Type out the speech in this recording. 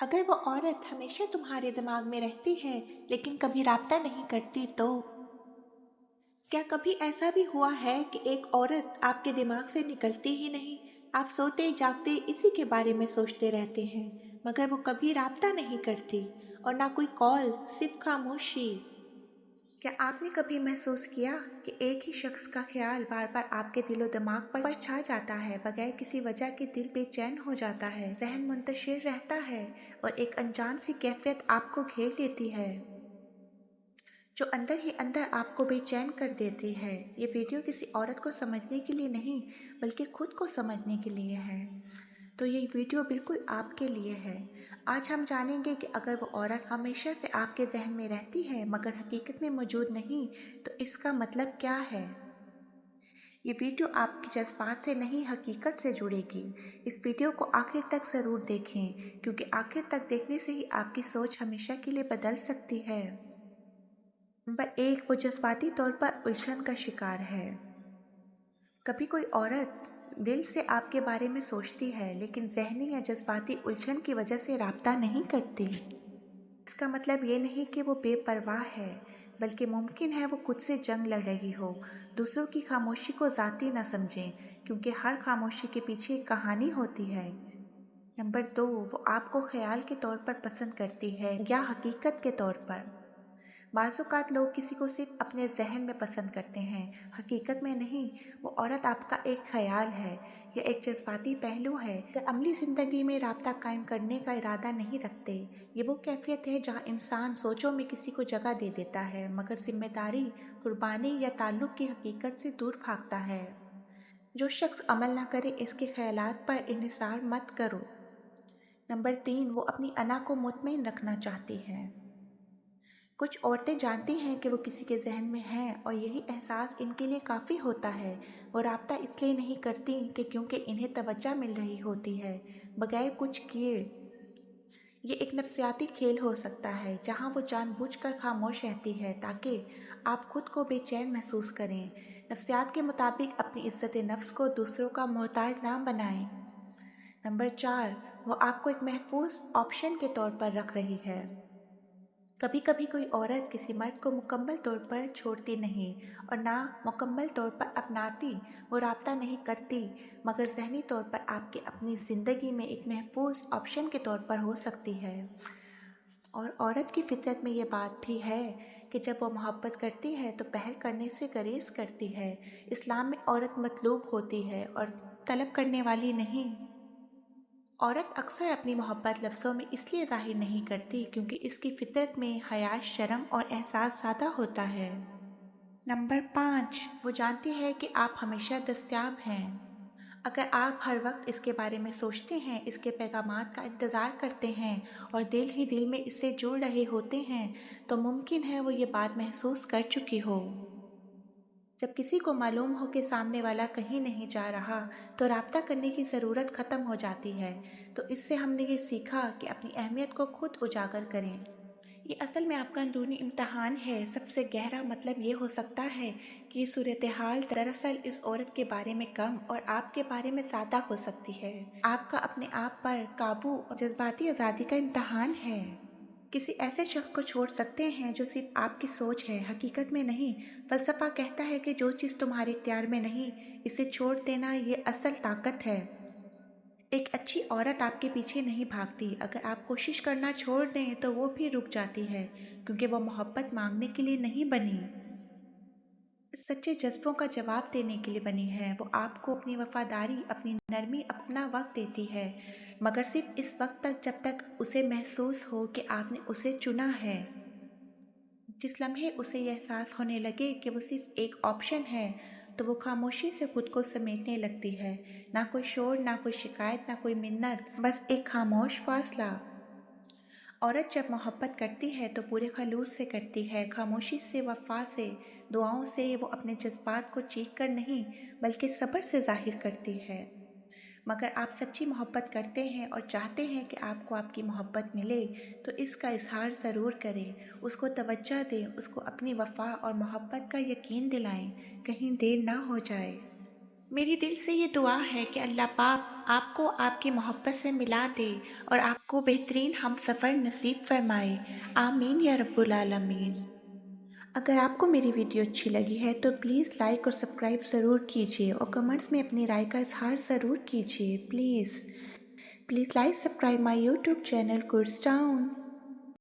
अगर वो औरत हमेशा तुम्हारे दिमाग में रहती है लेकिन कभी राब्ता नहीं करती तो क्या कभी ऐसा भी हुआ है कि एक औरत आपके दिमाग से निकलती ही नहीं? आप सोते जागते इसी के बारे में सोचते रहते हैं, मगर वो कभी राब्ता नहीं करती और ना कोई कॉल, सिर्फ खामोशी। क्या आपने कभी महसूस किया कि एक ही शख्स का ख्याल बार बार आपके दिलो दिमाग पर छा जाता है, बगैर किसी वजह के दिल बेचैन हो जाता है, ज़हन मुंतशिर रहता है और एक अनजान सी कैफियत आपको घेर लेती है जो अंदर ही अंदर आपको बेचैन कर देती है। ये वीडियो किसी औरत को समझने के लिए नहीं, बल्कि खुद को समझने के लिए है। तो ये वीडियो बिल्कुल आपके लिए है। आज हम जानेंगे कि अगर वो औरत हमेशा से आपके जहन में रहती है मगर हकीकत में मौजूद नहीं, तो इसका मतलब क्या है। ये वीडियो आपके जज्बात से नहीं, हकीकत से जुड़ेगी। इस वीडियो को आखिर तक ज़रूर देखें, क्योंकि आखिर तक देखने से ही आपकी सोच हमेशा के लिए बदल सकती है। नंबर 1, वो जज्बाती तौर पर उलझन का शिकार है। कभी कोई औरत दिल से आपके बारे में सोचती है लेकिन ज़हनी या जज्बाती उलझन की वजह से राब्ता नहीं करती। इसका मतलब ये नहीं कि वो बेपरवाह है, बल्कि मुमकिन है वो खुद से जंग लड़ रही हो। दूसरों की खामोशी को ज़ाती न समझें, क्योंकि हर खामोशी के पीछे एक कहानी होती है। नंबर 2, वो आपको ख्याल के तौर पर पसंद करती है या हकीकत के तौर पर। बाज़ लोग किसी को सिर्फ अपने जहन में पसंद करते हैं, हकीकत में नहीं। वो औरत आपका एक ख्याल है या एक जज्बाती पहलू है या अमली ज़िंदगी में राब्ता कायम करने का इरादा नहीं रखते। ये वो कैफियत है जहाँ इंसान सोचों में किसी को जगह दे देता है, मगर जिम्मेदारी, कुर्बानी या ताल्लुक़ की हकीकत से दूर भागता है। जो शख्स अमल ना करे, इसके ख्यालात पर इन्हिसार मत करो। नंबर 3, वो अपनी अना को मुतमईन रखना चाहती है। कुछ औरतें जानती हैं कि वो किसी के जहन में हैं और यही एहसास इनके लिए काफ़ी होता है। वो राब्ता इसलिए नहीं करती कि क्योंकि इन्हें तवज्जो मिल रही होती है, बगैर कुछ किए। ये एक नफ्सियाती खेल हो सकता है जहां वो जानबूझकर खामोश रहती है ताकि आप खुद को बेचैन महसूस करें। नफ्सियात के मुताबिक अपनी इज्जत नफ्स को दूसरों का मोहताज ना बनाएं। नंबर 4, वो आपको एक महफूज ऑप्शन के तौर पर रख रही है। कभी कभी कोई औरत किसी मर्द को मुकम्मल तौर पर छोड़ती नहीं और ना मुकम्मल तौर पर अपनाती। वो राब्ता नहीं करती, मगर ज़हनी तौर पर आपके अपनी ज़िंदगी में एक महफूज ऑप्शन के तौर पर हो सकती है। और औरत की फितरत में ये बात भी है कि जब वो मोहब्बत करती है तो पहल करने से गुरेज करती है। इस्लाम में औरत मतलूब होती है और तलब करने वाली नहीं। औरत अक्सर अपनी मोहब्बत लफ्ज़ों में इसलिए ज़ाहिर नहीं करती क्योंकि इसकी फितरत में हया, शर्म और एहसास ज़्यादा होता है। नंबर 5, वो जानती है कि आप हमेशा दस्तयाब हैं। अगर आप हर वक्त इसके बारे में सोचते हैं, इसके पैगामात का इंतज़ार करते हैं और दिल ही दिल में इससे जुड़ रहे होते हैं, तो मुमकिन है वो ये बात महसूस कर चुकी हो। जब किसी को मालूम हो कि सामने वाला कहीं नहीं जा रहा, तो राब्ता करने की ज़रूरत ख़त्म हो जाती है। तो इससे हमने ये सीखा कि अपनी अहमियत को खुद उजागर करें। ये असल में आपका अंदरूनी इम्तहान है। सबसे गहरा मतलब ये हो सकता है कि ये सूरत हाल दरअसल इस औरत के बारे में कम और आपके बारे में ज़्यादा हो सकती है। आपका अपने आप पर काबू और जज्बाती आज़ादी का इम्तहान है। किसी ऐसे शख्स को छोड़ सकते हैं जो सिर्फ आपकी सोच है, हकीकत में नहीं। फलसफा कहता है कि जो चीज़ तुम्हारे इख्तियार में नहीं, इसे छोड़ देना ये असल ताकत है। एक अच्छी औरत आपके पीछे नहीं भागती। अगर आप कोशिश करना छोड़ दें तो वो भी रुक जाती है, क्योंकि वो मोहब्बत मांगने के लिए नहीं बनी, सच्चे जज्बों का जवाब देने के लिए बनी है। वो आपको अपनी वफादारी, अपनी नरमी, अपना वक्त देती है, मगर सिर्फ इस वक्त तक जब तक उसे महसूस हो कि आपने उसे चुना है। जिस लम्हे उसे यह एहसास होने लगे कि वो सिर्फ एक ऑप्शन है, तो वो खामोशी से खुद को समेटने लगती है। ना कोई शोर, ना कोई शिकायत, ना कोई मिन्नत, बस एक खामोश फासला। औरत जब मोहब्बत करती है तो पूरे खलूस से करती है, खामोशी से, वफा से, दुआओं से। वो अपने जज्बात को चीख कर नहीं, बल्कि सब्र से जाहिर करती है। मगर आप सच्ची मोहब्बत करते हैं और चाहते हैं कि आपको आपकी मोहब्बत मिले, तो इसका इजहार ज़रूर करें। उसको तवज्जो दें, उसको अपनी वफा और मोहब्बत का यकीन दिलाएं, कहीं देर ना हो जाए। میری دل سے یہ دعا ہے کہ اللہ پاک آپ کو آپ کی محبت سے ملا دے اور آپ کو بہترین ہم سفر نصیب فرمائے، آمین یا رب العالمین۔ اگر آپ کو میری ویڈیو اچھی لگی ہے تو پلیز لائک اور سبسکرائب ضرور کیجیے اور کمنٹس میں اپنی رائے کا اظہار ضرور کیجیے، please like subscribe my YouTube channel goods town.